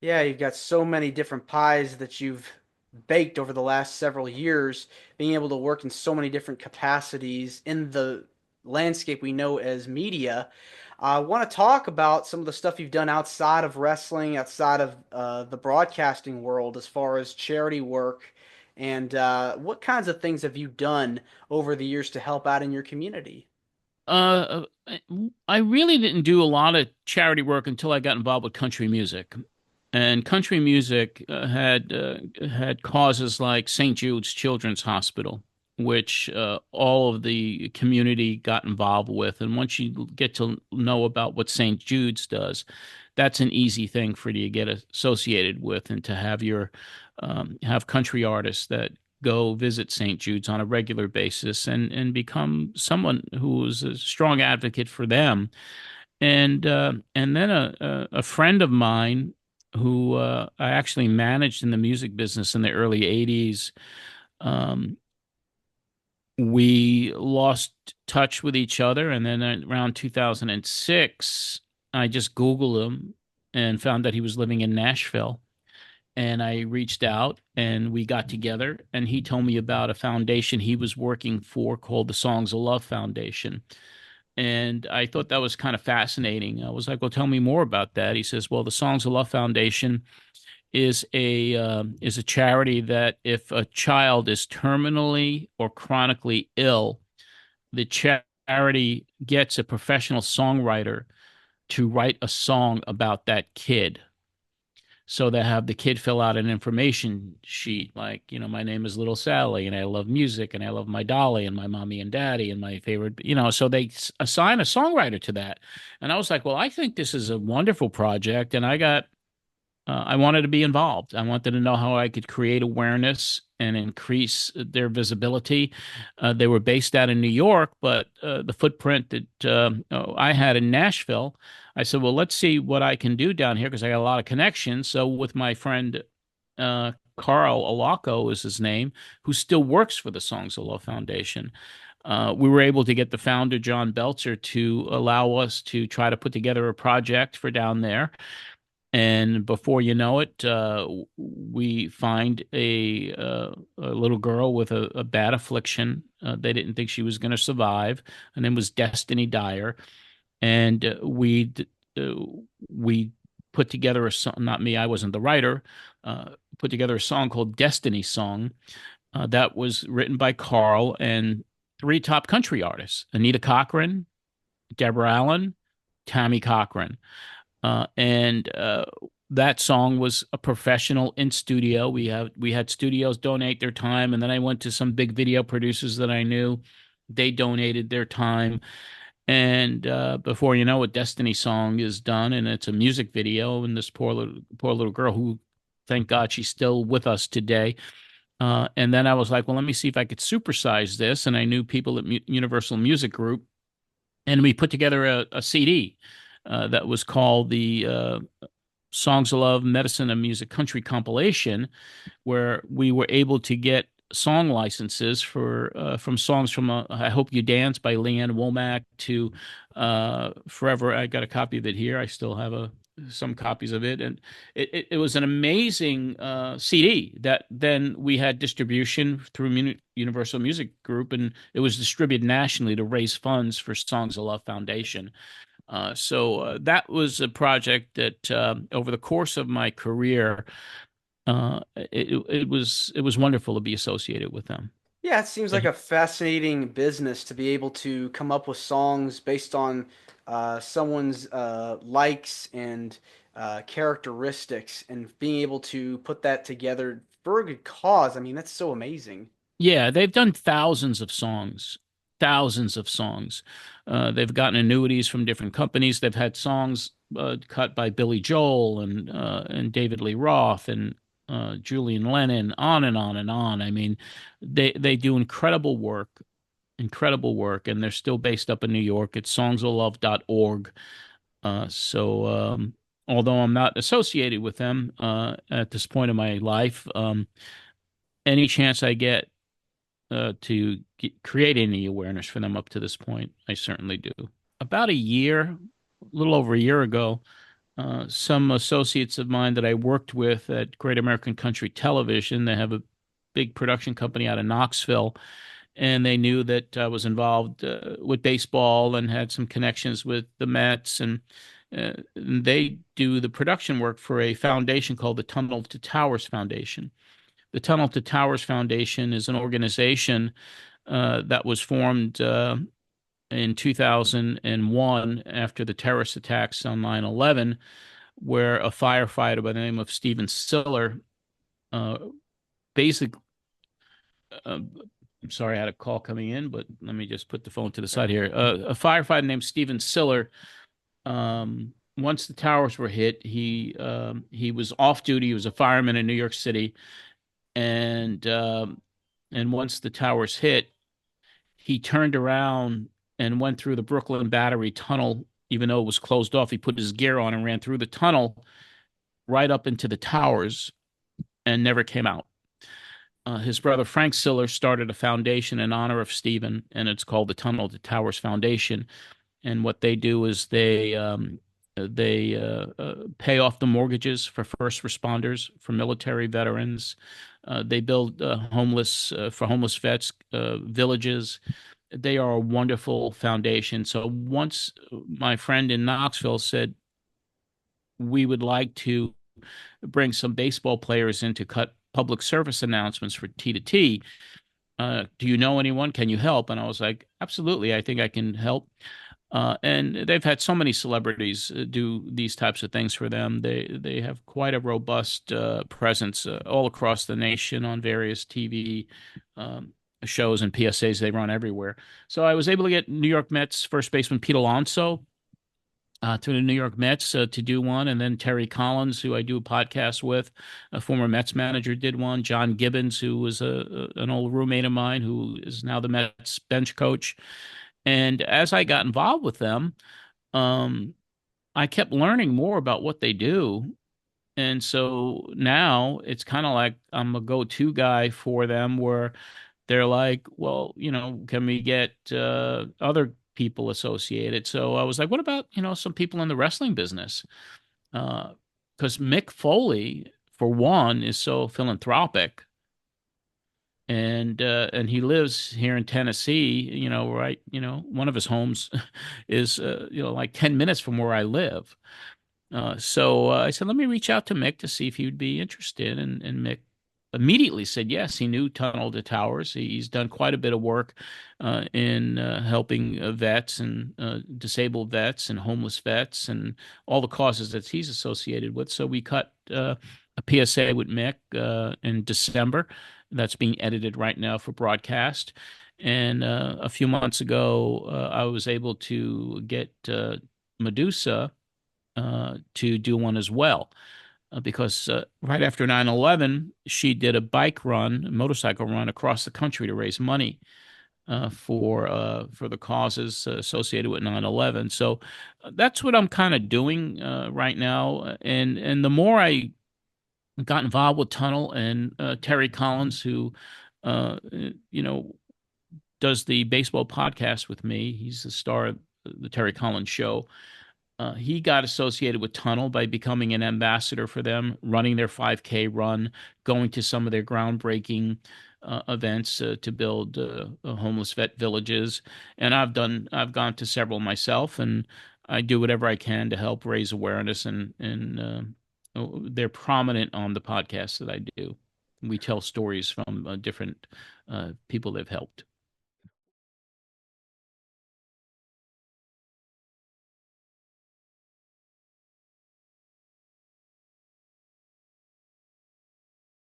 Yeah, you've got so many different pies that you've baked over the last several years, being able to work in so many different capacities in the landscape we know as media. I want to talk about some of the stuff you've done outside of wrestling, outside of the broadcasting world, as far as charity work, and what kinds of things have you done over the years to help out in your community? I really didn't do a lot of charity work until I got involved with country music. And country music had causes like St. Jude's Children's Hospital, which all of the community got involved with. And once you get to know about what St. Jude's does, that's an easy thing for you to get associated with, and to have your have country artists that go visit St. Jude's on a regular basis and become someone who is a strong advocate for them. And then a friend of mine who I actually managed in the music business in the early 80s, um, we lost touch with each other. And then around 2006, I just Googled him and found that he was living in Nashville. And I reached out and we got together, and he told me about a foundation he was working for called the Songs of Love Foundation. And I thought that was kind of fascinating. I was like, "Well, tell me more about that." He says, "Well, the Songs of Love Foundation is a charity that if a child is terminally or chronically ill, the charity gets a professional songwriter to write a song about that kid." So they have the kid fill out an information sheet like, my name is Little Sally and I love music and I love my dolly and my mommy and daddy and my favorite, so they assign a songwriter to that. And I was like, well, I think this is a wonderful project. And I wanted to be involved. I wanted to know how I could create awareness and increase their visibility. They were based out in New York, but the footprint that I had in Nashville, I said, well, let's see what I can do down here because I got a lot of connections. So with my friend Carl Alaco is his name, who still works for the Songs of Love Foundation. We were able to get the founder, John Belzer, to allow us to try to put together a project for down there. And before you know it, we find a little girl with a bad affliction. They didn't think she was going to survive. Her name was Destiny Dyer, and uh, we put together a song. Not me, I wasn't the writer. Put together a song called "Destiny Song" that was written by Carl and three top country artists: Anita Cochran, Deborah Allen, Tammy Cochran. And that song was a professional in studio. We had studios donate their time, and then I went to some big video producers that I knew. They donated their time, and before you know it, Destiny Song is done, and it's a music video. And this poor little girl, who, thank God, she's still with us today. And then I was like, well, let me see if I could supersize this. And I knew people at Universal Music Group, and we put together a CD that was called the Songs of Love, Medicine, and Music Country compilation, where we were able to get song licenses for from songs from "I Hope You Dance" by Leanne Womack to "Forever." I got a copy of it here. I still have some copies of it, and it was an amazing CD that then we had distribution through Universal Music Group, and it was distributed nationally to raise funds for Songs of Love Foundation. So that was a project that over the course of my career, it was wonderful to be associated with them. Yeah, it seems like a fascinating business to be able to come up with songs based on someone's likes and characteristics and being able to put that together for a good cause. I mean, that's so amazing. Yeah, they've done thousands of songs. They've gotten annuities from different companies. They've had songs cut by Billy Joel and David Lee Roth and Julian Lennon, on and on and on. I mean, they do incredible work, and they're still based up in New York. It's songsoflove.org. So although I'm not associated with them at this point in my life, any chance I get to create any awareness for them up to this point, I certainly do. About a little over a year ago, Some associates of mine that I worked with at Great American Country Television, they have a big production company out of Knoxville, and they knew that I was involved with baseball and had some connections with the Mets, and they do the production work for a foundation called the Tunnel to Towers Foundation. The Tunnel to Towers Foundation is an organization that was formed in 2001 after the terrorist attacks on 9/11, where a firefighter by the name of Stephen Siller uh, basically, uh, I'm sorry, I had a call coming in, but let me just put the phone to the side here. A firefighter named Stephen Siller, once the towers were hit, he was off duty. He was a fireman in New York City, and once the towers hit, he turned around and went through the Brooklyn Battery tunnel, even though it was closed off. He put his gear on and ran through the tunnel right up into the towers and never came out. His brother Frank Siller started a foundation in honor of Stephen, and it's called the Tunnel to Towers Foundation. And what they do is they pay off the mortgages for first responders, for military veterans. They build homeless for homeless vets villages. They are a wonderful foundation. So once my friend in Knoxville said we would like to bring some baseball players in to cut public service announcements for T to T. Do you know anyone? Can you help? And I was like, absolutely. I think I can help. And they've had so many celebrities do these types of things for them. They have quite a robust presence all across the nation on various TV shows and PSAs they run everywhere. So I was able to get New York Mets first baseman Pete Alonso to the New York Mets to do one, and then Terry Collins, who I do a podcast with, a former Mets manager, did one. John Gibbons, who was an old roommate of mine, who is now the Mets bench coach. And as I got involved with them, um, I kept learning more about what they do. And so now it's kind of like I'm a go-to guy for them, where they're like, well, can we get other people associated? So I was like, what about, some people in the wrestling business? Because Mick Foley, for one, is so philanthropic, and he lives here in Tennessee, right, one of his homes is like 10 minutes from where I live. So I said, let me reach out to Mick to see if he would be interested. And Mick immediately said yes. He knew Tunnel to Towers. He's done quite a bit of work in helping vets and disabled vets and homeless vets and all the causes that he's associated with. So we cut a PSA with Mick in December. That's being edited right now for broadcast. And a few months ago, I was able to get Medusa to do one as well. Because right after 9/11, she did a bike run, a motorcycle run across the country to raise money for the causes associated with 9/11. So that's what I'm kind of doing right now. And the more I got involved with Tunnel and Terry Collins, who uh, you know does the baseball podcast with me, he's the star of the Terry Collins show. He got associated with Tunnel by becoming an ambassador for them, running their 5K run, going to some of their groundbreaking events to build homeless vet villages. And I've gone to several myself, and I do whatever I can to help raise awareness. And they're prominent on the podcast that I do. We tell stories from different people they've helped.